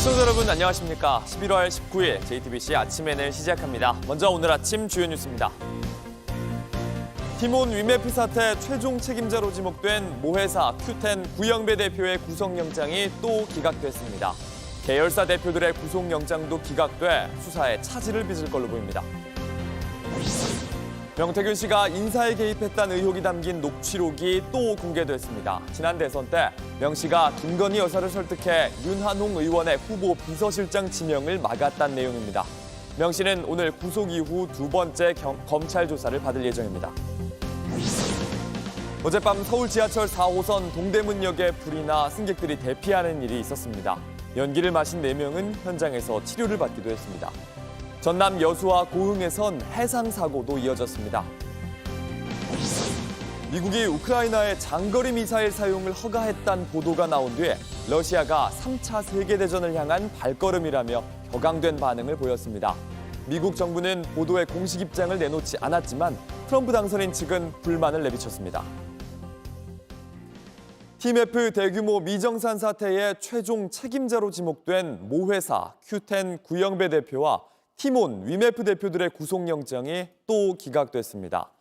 시청자 여러분 안녕하십니까. 11월 19일 JTBC 아침에는 시작합니다. 먼저 오늘 아침 주요 뉴스입니다. 티몬 위메프 사태 최종 책임자로 지목된 모회사 큐텐 구영배 대표의 구속영장이 또 기각됐습니다. 계열사 대표들의 구속영장도 기각돼 수사에 차질을 빚을 걸로 보입니다. 명태균 씨가 인사에 개입했다는 의혹이 담긴 녹취록이 또 공개됐습니다. 지난 대선 때 명 씨가 김건희 여사를 설득해 윤한홍 의원의 후보 비서실장 지명을 막았다는 내용입니다. 명 씨는 오늘 구속 이후 두 번째 검찰 조사를 받을 예정입니다. 어젯밤 서울 지하철 4호선 동대문역에 불이 나 승객들이 대피하는 일이 있었습니다. 연기를 마신 4명은 현장에서 치료를 받기도 했습니다. 전남 여수와 고흥에선 해상 사고도 이어졌습니다. 미국이 우크라이나의 장거리 미사일 사용을 허가했다는 보도가 나온 뒤에 러시아가 3차 세계대전을 향한 발걸음이라며 격앙된 반응을 보였습니다. 미국 정부는 보도에 공식 입장을 내놓지 않았지만 트럼프 당선인 측은 불만을 내비쳤습니다. TMF 대규모 미정산 사태의 최종 책임자로 지목된 모회사 큐텐 구영배 대표와 티몬 위메프 대표들의 구속영장이 또 기각됐습니다.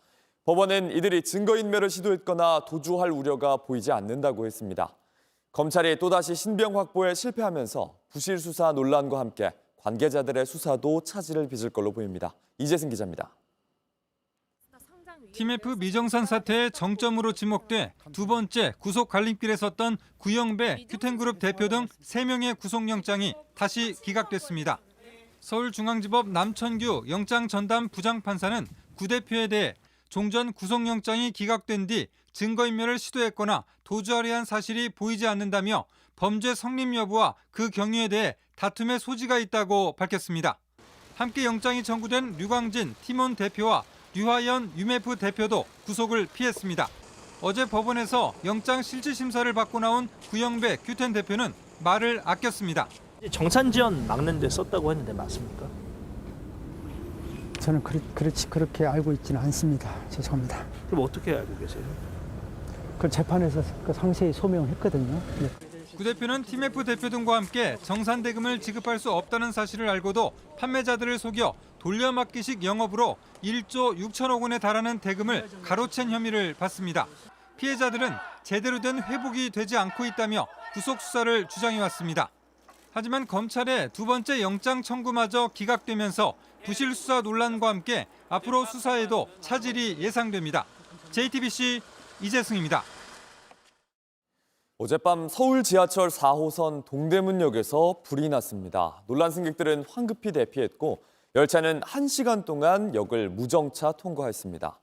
법원은 이들이 증거인멸을 시도했거나 도주할 우려가 보이지 않는다고 했습니다. 검찰이 또다시 신병 확보에 실패하면서 부실 수사 논란과 함께 관계자들의 수사도 차질을 빚을 걸로 보입니다. 이재승 기자입니다. TMF 미정산 사태의 정점으로 지목돼 두 번째 구속 갈림길에 섰던 구영배 큐텐그룹 대표 등 3명의 구속영장이 다시 기각됐습니다. 서울중앙지법 남천규 영장 전담 부장판사는 구 대표에 대해 종전 구속영장이 기각된 뒤 증거인멸을 시도했거나 도주하려 한 사실이 보이지 않는다며 범죄 성립 여부와 그 경위에 대해 다툼의 소지가 있다고 밝혔습니다. 함께 영장이 청구된 류광진 티몬 대표와 류하연 위메프 대표도 구속을 피했습니다. 어제 법원에서 영장 실질심사를 받고 나온 구영배 큐텐 대표는 말을 아꼈습니다. 정산 지원 막는 데 썼다고 했는데 맞습니까? 저는 그렇게 알고 있지는 않습니다. 죄송합니다. 그럼 어떻게 알고 계세요? 그 재판에서 상세히 소명했거든요. 네. 구 대표는 TMF 대표 등과 함께 정산 대금을 지급할 수 없다는 사실을 알고도 판매자들을 속여 돌려막기식 영업으로 1조 6천억 원에 달하는 대금을 가로챈 혐의를 받습니다. 피해자들은 제대로 된 회복이 되지 않고 있다며 구속 수사를 주장해왔습니다. 하지만 검찰의 두 번째 영장 청구마저 기각되면서 부실 수사 논란과 함께 앞으로 수사에도 차질이 예상됩니다. JTBC 이재승입니다. 어젯밤 서울 지하철 4호선 동대문역에서 불이 났습니다. 놀란 승객들은 황급히 대피했고 열차는 1시간 동안 역을 무정차 통과했습니다.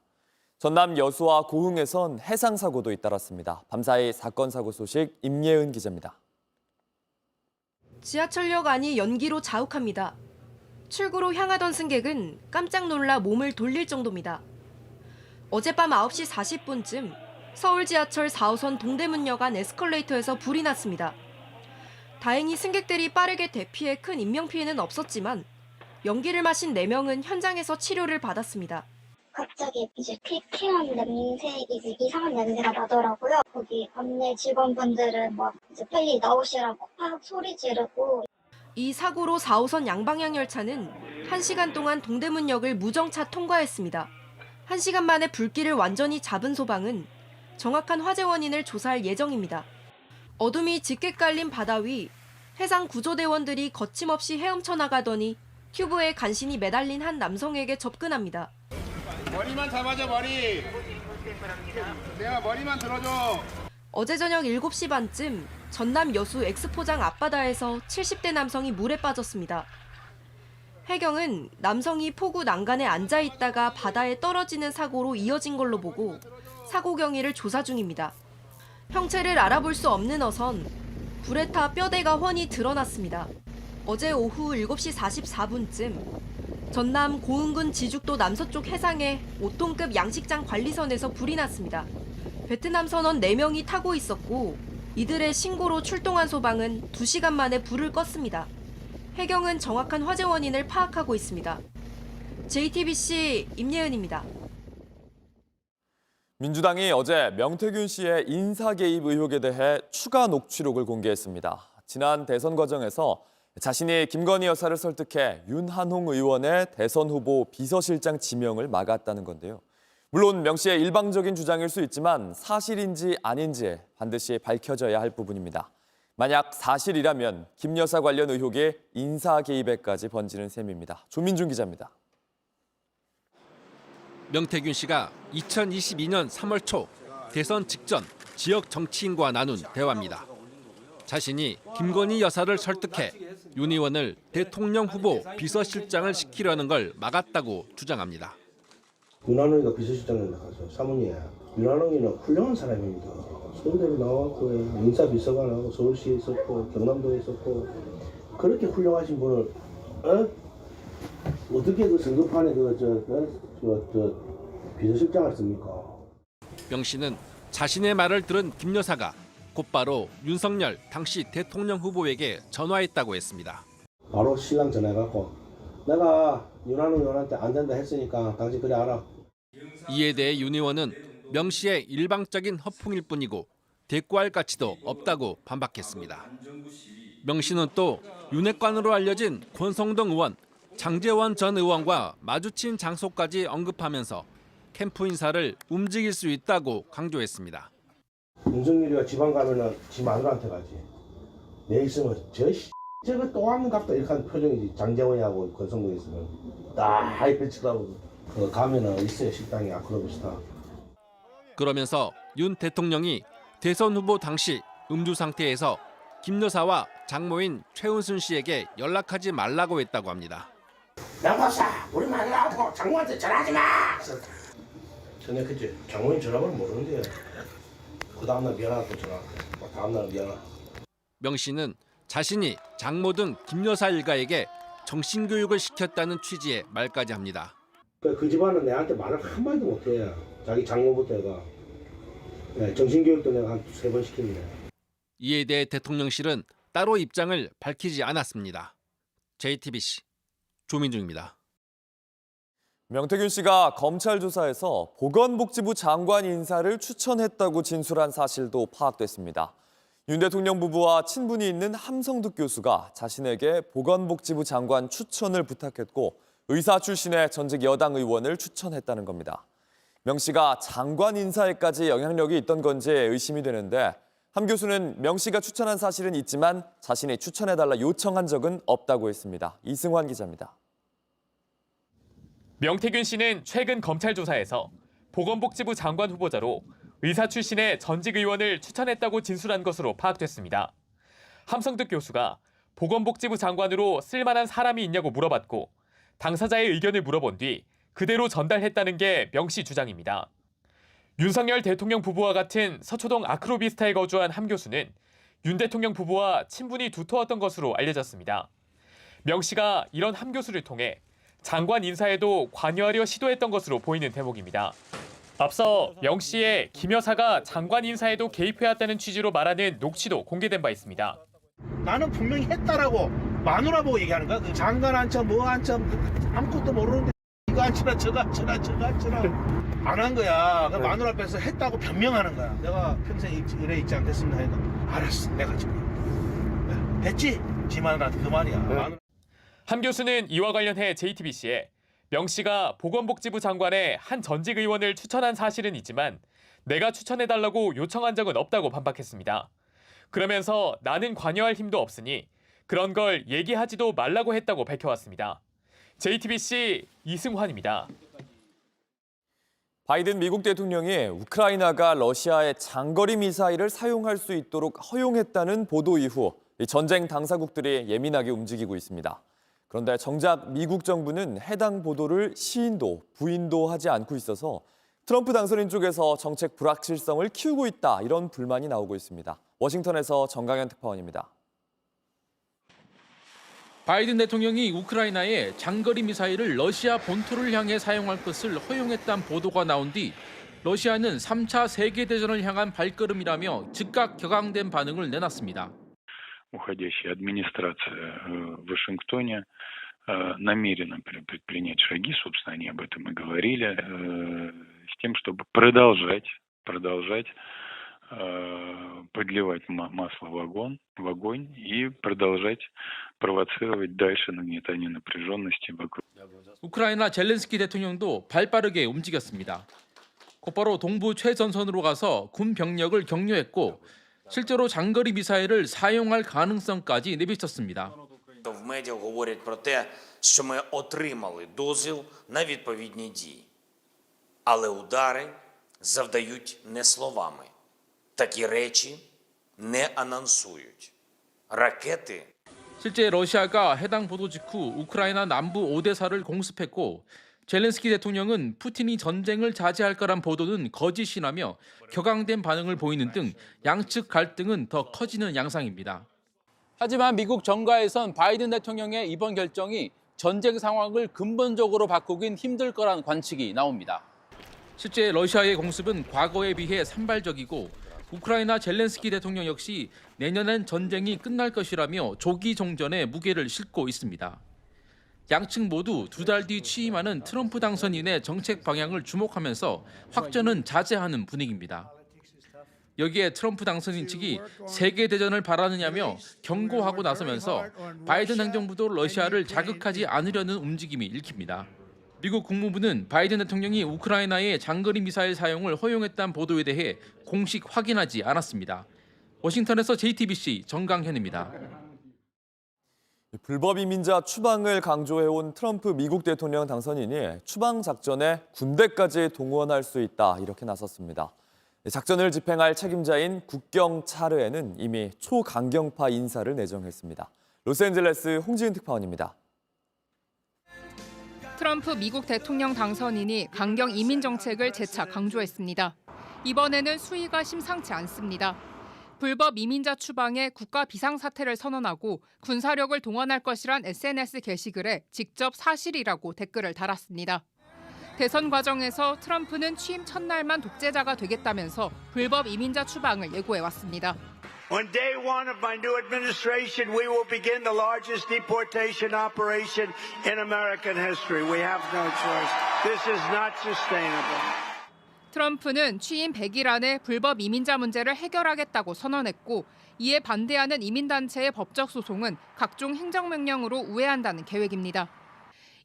전남 여수와 고흥에선 해상 사고도 잇따랐습니다. 밤사이 사건 사고 소식 임예은 기자입니다. 지하철역 안이 연기로 자욱합니다. 출구로 향하던 승객은 깜짝 놀라 몸을 돌릴 정도입니다. 어젯밤 9시 40분쯤 서울 지하철 4호선 동대문역 안 에스컬레이터에서 불이 났습니다. 다행히 승객들이 빠르게 대피해 큰 인명피해는 없었지만 연기를 마신 4명은 현장에서 치료를 받았습니다. 갑자기 이제 퀴퀴한 냄새, 이상한 냄새가 나더라고요. 거기 안내 직원분들은 막 이제 빨리 나오시라고 막 소리 지르고. 이 사고로 4호선 양방향 열차는 1시간 동안 동대문역을 무정차 통과했습니다. 1시간 만에 불길을 완전히 잡은 소방은 정확한 화재 원인을 조사할 예정입니다. 어둠이 짙게 깔린 바다 위 해상 구조대원들이 거침없이 헤엄쳐 나가더니 튜브에 간신히 매달린 한 남성에게 접근합니다. 머리만 잡아줘, 머리. 내가 머리만 들어줘. 어제 저녁 7시 반쯤 전남 여수 엑스포장 앞바다에서 70대 남성이 물에 빠졌습니다. 해경은 남성이 포구 난간에 앉아 있다가 바다에 떨어지는 사고로 이어진 걸로 보고 사고 경위를 조사 중입니다. 형체를 알아볼 수 없는 어선, 불에 타 뼈대가 훤히 드러났습니다. 어제 오후 7시 44분쯤 전남 고흥군 지죽도 남서쪽 해상에 5톤급 양식장 관리선에서 불이 났습니다. 베트남 선원 4명이 타고 있었고 이들의 신고로 출동한 소방은 2시간 만에 불을 껐습니다. 해경은 정확한 화재 원인을 파악하고 있습니다. JTBC 임예은입니다. 민주당이 어제 명태균 씨의 인사 개입 의혹에 대해 추가 녹취록을 공개했습니다. 지난 대선 과정에서 자신이 김건희 여사를 설득해 윤한홍 의원의 대선 후보 비서실장 지명을 막았다는 건데요. 물론 명 씨의 일방적인 주장일 수 있지만 사실인지 아닌지 반드시 밝혀져야 할 부분입니다. 만약 사실이라면 김 여사 관련 의혹이 인사 개입에까지 번지는 셈입니다. 조민준 기자입니다. 명태균 씨가 2022년 3월 초 대선 직전 지역 정치인과 나눈 대화입니다. 자신이 김건희 여사를 설득해 윤 의원을 대통령 후보 비서실장을 시키려는 걸 막았다고 주장합니다. 윤한홍이가 비서실장에 나가서 사모님, 윤한홍이는 훌륭한 사람입니다. 서울대를 나왔고 인사비서관하고 서울시에 있었고 경남도에 있었고 그렇게 훌륭하신 분을 어떻게 그 선거판에 비서실장을 씁니까? 명 씨는 자신의 말을 들은 김 여사가 곧바로 윤석열 당시 대통령 후보에게 전화했다고 했습니다. 바로 신랑 전화해갖고 내가 윤한홍 의원한테 안 된다 했으니까 당신 그래 알아. 이에 대해 윤 의원은 명 씨의 일방적인 허풍일 뿐이고 대꾸할 가치도 없다고 반박했습니다. 명 씨는 또 윤핵관으로 알려진 권성동 의원, 장제원 전 의원과 마주친 장소까지 언급하면서 캠프 인사를 움직일 수 있다고 강조했습니다. 윤석열이가 지방 가면은 지 마누라한테 가지. 내 있으면 저거 또 하는 갑다 이렇게 하는 표정이지. 장재원이하고 권성동이 있으면 딱 하이패 치라고 가면은 있어요 식당이 아크로비스타. 그러면서 윤 대통령이 대선 후보 당시 음주 상태에서 김 여사와 장모인 최은순 씨에게 연락하지 말라고 했다고 합니다. 양박사 우리 마누라하고 장모한테 전화하지 마. 전화했지. 장모님 전화번호 모르는데 그 다음날 미안하다고 전화할게. 다음날 미안하다. 명 씨는 자신이 장모 등 김 여사 일가에게 정신교육을 시켰다는 취지의 말까지 합니다. 그 집안은 내한테 말을 한마디도 못해. 자기 장모부터 해가. 네, 정신교육도 내가 한 3번 시킵니다. 이에 대해 대통령실은 따로 입장을 밝히지 않았습니다. JTBC 조민중입니다. 명태균 씨가 검찰 조사에서 보건복지부 장관 인사를 추천했다고 진술한 사실도 파악됐습니다. 윤 대통령 부부와 친분이 있는 함성득 교수가 자신에게 보건복지부 장관 추천을 부탁했고 의사 출신의 전직 여당 의원을 추천했다는 겁니다. 명 씨가 장관 인사에까지 영향력이 있던 건지 의심이 되는데 함 교수는 명 씨가 추천한 사실은 있지만 자신이 추천해달라 요청한 적은 없다고 했습니다. 이승환 기자입니다. 명태균 씨는 최근 검찰 조사에서 보건복지부 장관 후보자로 의사 출신의 전직 의원을 추천했다고 진술한 것으로 파악됐습니다. 함성득 교수가 보건복지부 장관으로 쓸만한 사람이 있냐고 물어봤고 당사자의 의견을 물어본 뒤 그대로 전달했다는 게 명 씨 주장입니다. 윤석열 대통령 부부와 같은 서초동 아크로비스타에 거주한 함 교수는 윤 대통령 부부와 친분이 두터웠던 것으로 알려졌습니다. 명 씨가 이런 함 교수를 통해 장관 인사에도 관여하려 시도했던 것으로 보이는 대목입니다. 앞서 명 씨의 김 여사가 장관 인사에도 개입해왔다는 취지로 말하는 녹취도 공개된 바 있습니다. 나는 분명히 했다라고 마누라 보고 얘기하는 거야. 그 장관 앉혀 뭐 앉혀 아무것도 모르는데 이거 앉혀라 저거 앉혀라 저거 앉혀라 안 한 거야. 그 마누라 앞에서 했다고 변명하는 거야. 내가 평생 일에 있지 않겠습니다 하니까 알았어 내가 지금 됐지? 지 마누라한테 그 말이야. 마누라. 함 교수는 이와 관련해 JTBC에 명 씨가 보건복지부 장관에 한 전직 의원을 추천한 사실은 있지만 내가 추천해달라고 요청한 적은 없다고 반박했습니다. 그러면서 나는 관여할 힘도 없으니 그런 걸 얘기하지도 말라고 했다고 밝혀왔습니다. JTBC 이승환입니다. 바이든 미국 대통령이 우크라이나가 러시아의 장거리 미사일을 사용할 수 있도록 허용했다는 보도 이후 전쟁 당사국들이 예민하게 움직이고 있습니다. 그런데 정작 미국 정부는 해당 보도를 시인도 부인도 하지 않고 있어서 트럼프 당선인 쪽에서 정책 불확실성을 키우고 있다 이런 불만이 나오고 있습니다. 워싱턴에서 정강현 특파원입니다. 바이든 대통령이 우크라이나에 장거리 미사일을 러시아 본토를 향해 사용할 것을 허용했다는 보도가 나온 뒤 러시아는 3차 세계대전을 향한 발걸음이라며 즉각 격앙된 반응을 내놨습니다. Уходящая администрация в Вашингтоне намерена предпринять шаги, собственно, они об этом и говорили, с тем, чтобы продолжать подливать масло в огонь и продолжать провоцировать дальше нагнетание напряженности вокруг. 우크라이나 젤렌스키 대통령도 발빠르게 움직였습니다. 곧바로 동부 최전선으로 가서 군 병력을 격려했고 실제로 장거리 미사일을 사용할 가능성까지 내비쳤습니다. В медіа говорять про те, що ми отримали дозвіл на відповідні дії. Але удари завдають не словами. Такі речі не анонсують. Ракети 실제 러시아가 해당 보도 직후 우크라이나 남부 오데사를 공습했고 젤렌스키 대통령은 푸틴이 전쟁을 자제할 거란 보도는 거짓이라며 격앙된 반응을 보이는 등 양측 갈등은 더 커지는 양상입니다. 하지만 미국 정가에선 바이든 대통령의 이번 결정이 전쟁 상황을 근본적으로 바꾸긴 힘들 거란 관측이 나옵니다. 실제 러시아의 공습은 과거에 비해 산발적이고 우크라이나 젤렌스키 대통령 역시 내년엔 전쟁이 끝날 것이라며 조기 종전에 무게를 싣고 있습니다. 양측 모두 2달 뒤 취임하는 트럼프 당선인의 정책 방향을 주목하면서 확전은 자제하는 분위기입니다. 여기에 트럼프 당선인 측이 세계대전을 바라느냐며 경고하고 나서면서 바이든 행정부도 러시아를 자극하지 않으려는 움직임이 읽힙니다. 미국 국무부는 바이든 대통령이 우크라이나의 장거리 미사일 사용을 허용했다는 보도에 대해 공식 확인하지 않았습니다. 워싱턴에서 JTBC 정강현입니다. 불법 이민자 추방을 강조해온 트럼프 미국 대통령 당선인이 추방 작전에 군대까지 동원할 수 있다 이렇게 나섰습니다. 작전을 집행할 책임자인 국경차르에는 이미 초강경파 인사를 내정했습니다. 로스앤젤레스 홍지은 특파원입니다. 트럼프 미국 대통령 당선인이 강경 이민 정책을 재차 강조했습니다. 이번에는 수위가 심상치 않습니다. 불법 이민자 추방에 국가 비상사태를 선언하고 군사력을 동원할 것이란 SNS 게시글에 직접 사실이라고 댓글을 달았습니다. 대선 과정에서 트럼프는 취임 첫날만 독재자가 되겠다면서 불법 이민자 추방을 예고해왔습니다. On day one of my new administration, we will begin the largest deportation operation in American history. We have no choice. This is not sustainable. 트럼프는 취임 100일 안에 불법 이민자 문제를 해결하겠다고 선언했고 이에 반대하는 이민단체의 법적 소송은 각종 행정명령으로 우회한다는 계획입니다.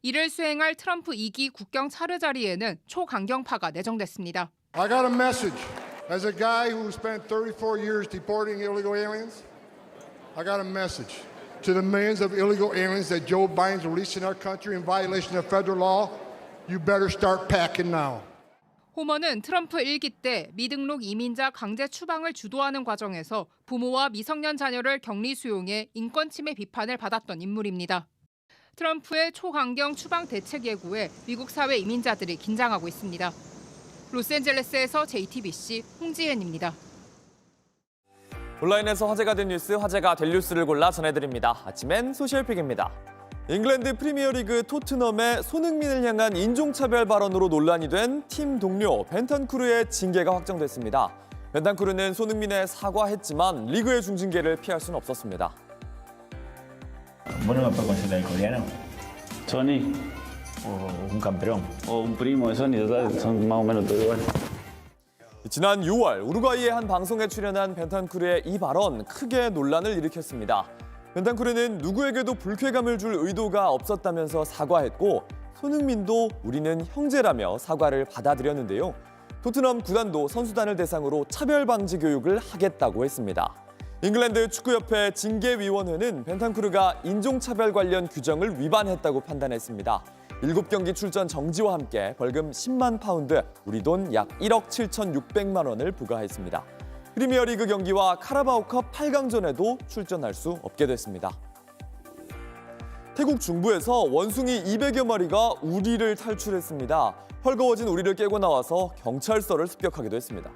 이를 수행할 트럼프 2기 국경 차르 자리에는 초강경파가 내정됐습니다. I got a message. As a guy who spent 34 years deporting illegal aliens, I got a message to the millions of illegal aliens that Joe Biden's releasing our country in violation of federal law. You better start packing now. 호머는 트럼프 1기 때 미등록 이민자 강제 추방을 주도하는 과정에서 부모와 미성년 자녀를 격리 수용해 인권 침해 비판을 받았던 인물입니다. 트럼프의 초강경 추방 대책 예고에 미국 사회 이민자들이 긴장하고 있습니다. 로스앤젤레스에서 JTBC 홍지은입니다. 온라인에서 화제가 된 뉴스, 화제가 될 뉴스를 골라 전해드립니다. 아침엔 소셜픽입니다. 잉글랜드 프리미어리그 토트넘의 손흥민을 향한 인종차별 발언으로 논란이 된 팀 동료 벤턴쿠르의 징계가 확정됐습니다. 벤턴쿠르는 손흥민에 사과했지만 리그의 중징계를 피할 수는 없었습니다. Bueno, me puedo considerar coreano. Sony o un campeón o un primo de Sony, son más o menos todo igual. 지난 6월 우루과이의 한 방송에 출연한 벤턴쿠르의 이 발언 크게 논란을 일으켰습니다. 벤턴쿠르는 누구에게도 불쾌감을 줄 의도가 없었다면서 사과했고 손흥민도 우리는 형제라며 사과를 받아들였는데요. 토트넘 구단도 선수단을 대상으로 차별 방지 교육을 하겠다고 했습니다. 잉글랜드 축구협회 징계위원회는 벤턴쿠르가 인종차별 관련 규정을 위반했다고 판단했습니다. 7경기 출전 정지와 함께 벌금 10만 파운드, 우리 돈 약 1억 7,600만 원을 부과했습니다. 프리미어리그 경기와 카라바오컵 8강전에도 출전할 수 없게 됐습니다. 태국 중부에서 원숭이 200여 마리가 우리를 탈출했습니다. 헐거워진 우리를 깨고 나와서 경찰서를 습격하기도 했습니다.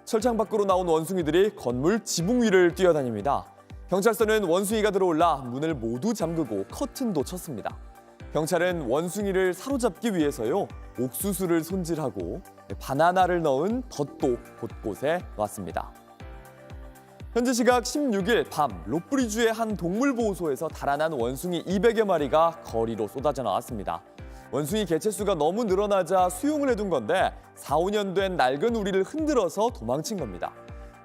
철창 밖으로 나온 원숭이들이 건물 지붕 위를 뛰어다닙니다. 경찰서는 원숭이가 들어올라 문을 모두 잠그고 커튼도 쳤습니다. 경찰은 원숭이를 사로잡기 위해서요, 옥수수를 손질하고 바나나를 넣은 덫도 곳곳에 놨습니다. 현지 시각 16일 밤 로프리주의 한 동물보호소에서 달아난 원숭이 200여 마리가 거리로 쏟아져 나왔습니다. 원숭이 개체수가 너무 늘어나자 수용을 해둔 건데 4, 5년 된 낡은 우리를 흔들어서 도망친 겁니다.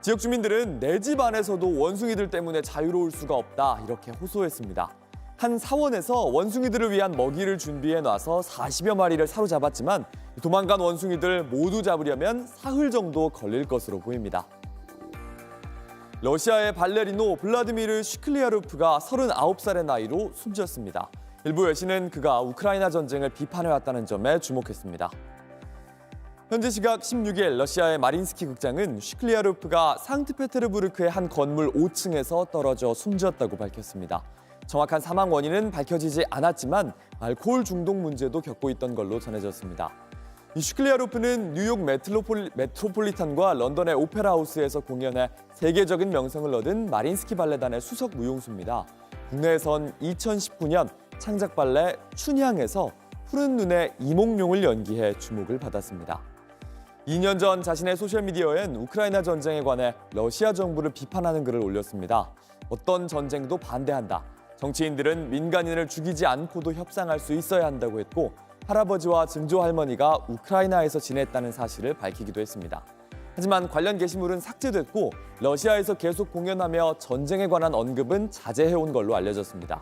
지역 주민들은 내 집 안에서도 원숭이들 때문에 자유로울 수가 없다 이렇게 호소했습니다. 한 사원에서 원숭이들을 위한 먹이를 준비해 놔서 40여 마리를 사로잡았지만 도망간 원숭이들 모두 잡으려면 사흘 정도 걸릴 것으로 보입니다. 러시아의 발레리노 블라디미르 슈클리아르프가 39살의 나이로 숨졌습니다. 일부 외신은 그가 우크라이나 전쟁을 비판해왔다는 점에 주목했습니다. 현지 시각 16일 러시아의 마린스키 극장은 슈클리아르프가 상트페테르부르크의 한 건물 5층에서 떨어져 숨졌다고 밝혔습니다. 정확한 사망 원인은 밝혀지지 않았지만 알코올 중독 문제도 겪고 있던 걸로 전해졌습니다. 이 슈클리아르프는 뉴욕 메트로폴리탄과 런던의 오페라 하우스에서 공연해 세계적인 명성을 얻은 마린스키 발레단의 수석 무용수입니다. 국내에선 2019년 창작 발레 춘향에서 푸른 눈의 이몽룡을 연기해 주목을 받았습니다. 2년 전 자신의 소셜미디어엔 우크라이나 전쟁에 관해 러시아 정부를 비판하는 글을 올렸습니다. 어떤 전쟁도 반대한다. 정치인들은 민간인을 죽이지 않고도 협상할 수 있어야 한다고 했고 할아버지와 증조 할머니가 우크라이나에서 지냈다는 사실을 밝히기도 했습니다. 하지만 관련 게시물은 삭제됐고 러시아에서 계속 공연하며 전쟁에 관한 언급은 자제해온 걸로 알려졌습니다.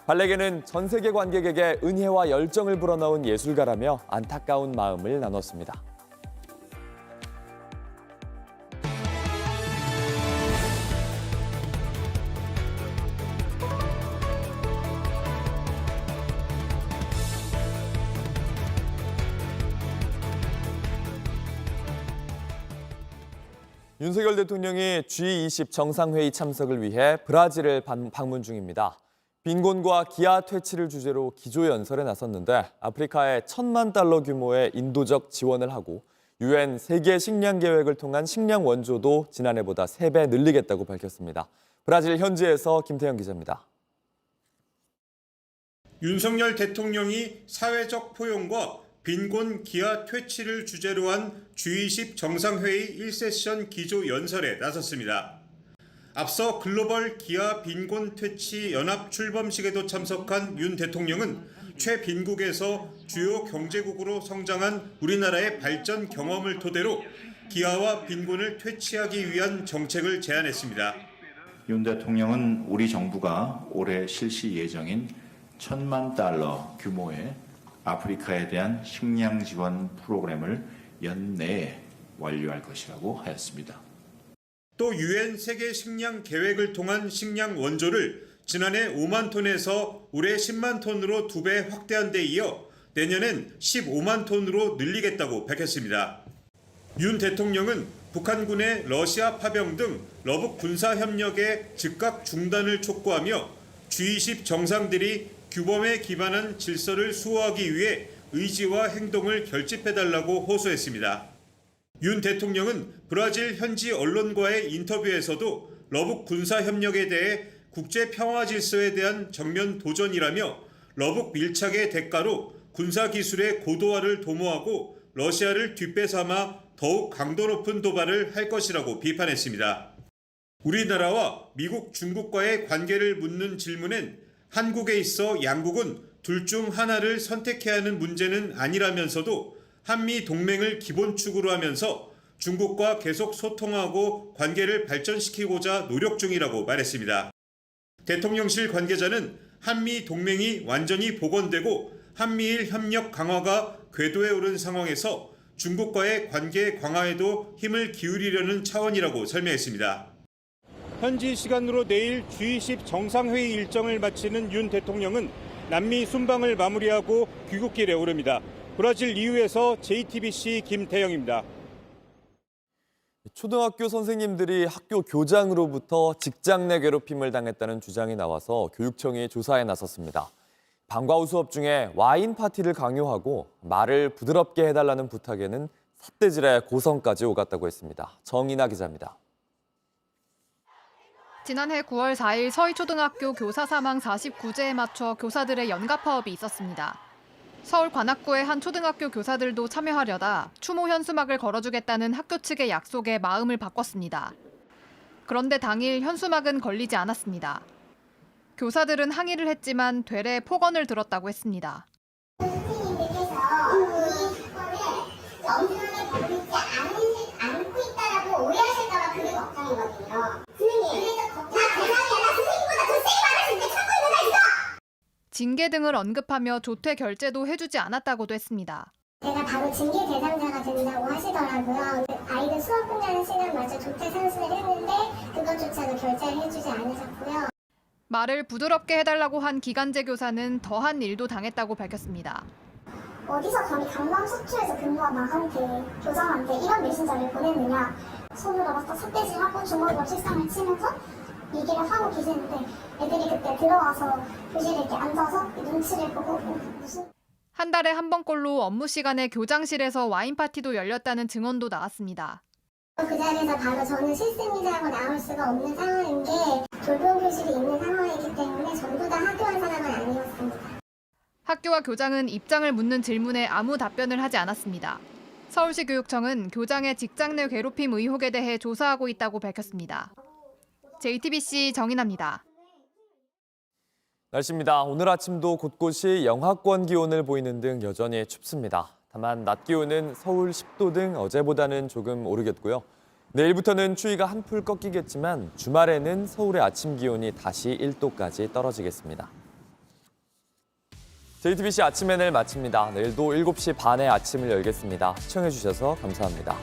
발레계는 전 세계 관객에게 은혜와 열정을 불어넣은 예술가라며 안타까운 마음을 나눴습니다. 윤석열 대통령이 G20 정상회의 참석을 위해 브라질을 방문 중입니다. 빈곤과 기아 퇴치를 주제로 기조연설에 나섰는데 아프리카에 $10,000만 규모의 인도적 지원을 하고 UN 세계 식량 계획을 통한 식량 원조도 지난해보다 3배 늘리겠다고 밝혔습니다. 브라질 현지에서 김태형 기자입니다. 윤석열 대통령이 사회적 포용과 빈곤 기아 퇴치를 주제로 한 G20 정상회의 1세션 기조연설에 나섰습니다. 앞서 글로벌 기아 빈곤 퇴치 연합 출범식에도 참석한 윤 대통령은 최빈국에서 주요 경제국으로 성장한 우리나라의 발전 경험을 토대로 기아와 빈곤을 퇴치하기 위한 정책을 제안했습니다. 윤 대통령은 우리 정부가 올해 실시 예정인 $10,000만 규모의 아프리카에 대한 식량 지원 프로그램을 연내에 완료할 것이라고 하였습니다. 또 UN 세계 식량 계획을 통한 식량 원조를 지난해 5만 톤에서 올해 10만 톤으로 2배 확대한 데 이어 내년엔 15만 톤으로 늘리겠다고 밝혔습니다. 윤 대통령은 북한군의 러시아 파병 등 러북 군사협력의 즉각 중단을 촉구하며 G20 정상들이 규범에 기반한 질서를 수호하기 위해 의지와 행동을 결집해달라고 호소했습니다. 윤 대통령은 브라질 현지 언론과의 인터뷰에서도 러북 군사협력에 대해 국제 평화 질서에 대한 정면 도전이라며 러북 밀착의 대가로 군사기술의 고도화를 도모하고 러시아를 뒷배삼아 더욱 강도 높은 도발을 할 것이라고 비판했습니다. 우리나라와 미국, 중국과의 관계를 묻는 질문엔 한국에 있어 양국은 둘 중 하나를 선택해야 하는 문제는 아니라면서도 한미 동맹을 기본축으로 하면서 중국과 계속 소통하고 관계를 발전시키고자 노력 중이라고 말했습니다. 대통령실 관계자는 한미 동맹이 완전히 복원되고 한미일 협력 강화가 궤도에 오른 상황에서 중국과의 관계 강화에도 힘을 기울이려는 차원이라고 설명했습니다. 현지 시간으로 내일 G20 정상회의 일정을 마치는 윤 대통령은 남미 순방을 마무리하고 귀국길에 오릅니다. 브라질 리우에서 JTBC 김태영입니다. 초등학교 선생님들이 학교 교장으로부터 직장 내 괴롭힘을 당했다는 주장이 나와서 교육청이 조사에 나섰습니다. 방과후 수업 중에 와인 파티를 강요하고 말을 부드럽게 해달라는 부탁에는 삿대질에 고성까지 오갔다고 했습니다. 정인아 기자입니다. 지난해 9월 4일 서희초등학교 교사 사망 49제에 맞춰 교사들의 연가파업이 있었습니다. 서울 관악구의 한 초등학교 교사들도 참여하려다 추모 현수막을 걸어주겠다는 학교 측의 약속에 마음을 바꿨습니다. 그런데 당일 현수막은 걸리지 않았습니다. 교사들은 항의를 했지만 되레 폭언을 들었다고 했습니다. 선생님이 상황이거든요. 선생님, 나 대상이야. 나 선생님보다 더 세게 말할 수 있는데 참고 있는 거 있어! 징계 등을 언급하며 조퇴 결재도 해주지 않았다고도 했습니다. 제가 바로 징계 대상자가 된다고 하시더라고요. 아이들 수업 끝나는 시간마저 조퇴 상승을 했는데 그것조차도 결제를 해주지 않으셨고요. 말을 부드럽게 해달라고 한 기간제 교사는 더한 일도 당했다고 밝혔습니다. 어디서 감히 강남 서초에서 근무한 나한테, 교장한테 이런 메신저를 보냈느냐. 손으로 막 삿대질하고 주먹으로 책상을 치면서 얘기를 하고 계시는데 애들이 그때 들어와서 교실에 이렇게 앉아서 눈치를 보고 무슨... 한 달에 한 번꼴로 업무 시간에 교장실에서 와인 파티도 열렸다는 증언도 나왔습니다. 그 자리에서 바로 저는 실습이라고 나올 수가 없는 상황인 게 돌봄 교실이 있는 상황이기 때문에 전부 다 학교한 사람은 아니었습니다. 학교와 교장은 입장을 묻는 질문에 아무 답변을 하지 않았습니다. 서울시 교육청은 교장의 직장 내 괴롭힘 의혹에 대해 조사하고 있다고 밝혔습니다. JTBC 정인아입니다. 날씨입니다. 오늘 아침도 곳곳이 영하권 기온을 보이는 등 여전히 춥습니다. 다만 낮 기온은 서울 10도 등 어제보다는 조금 오르겠고요. 내일부터는 추위가 한풀 꺾이겠지만 주말에는 서울의 아침 기온이 다시 1도까지 떨어지겠습니다. JTBC 아침 NL 마칩니다. 내일도 7시 반에 아침을 열겠습니다. 시청해주셔서 감사합니다.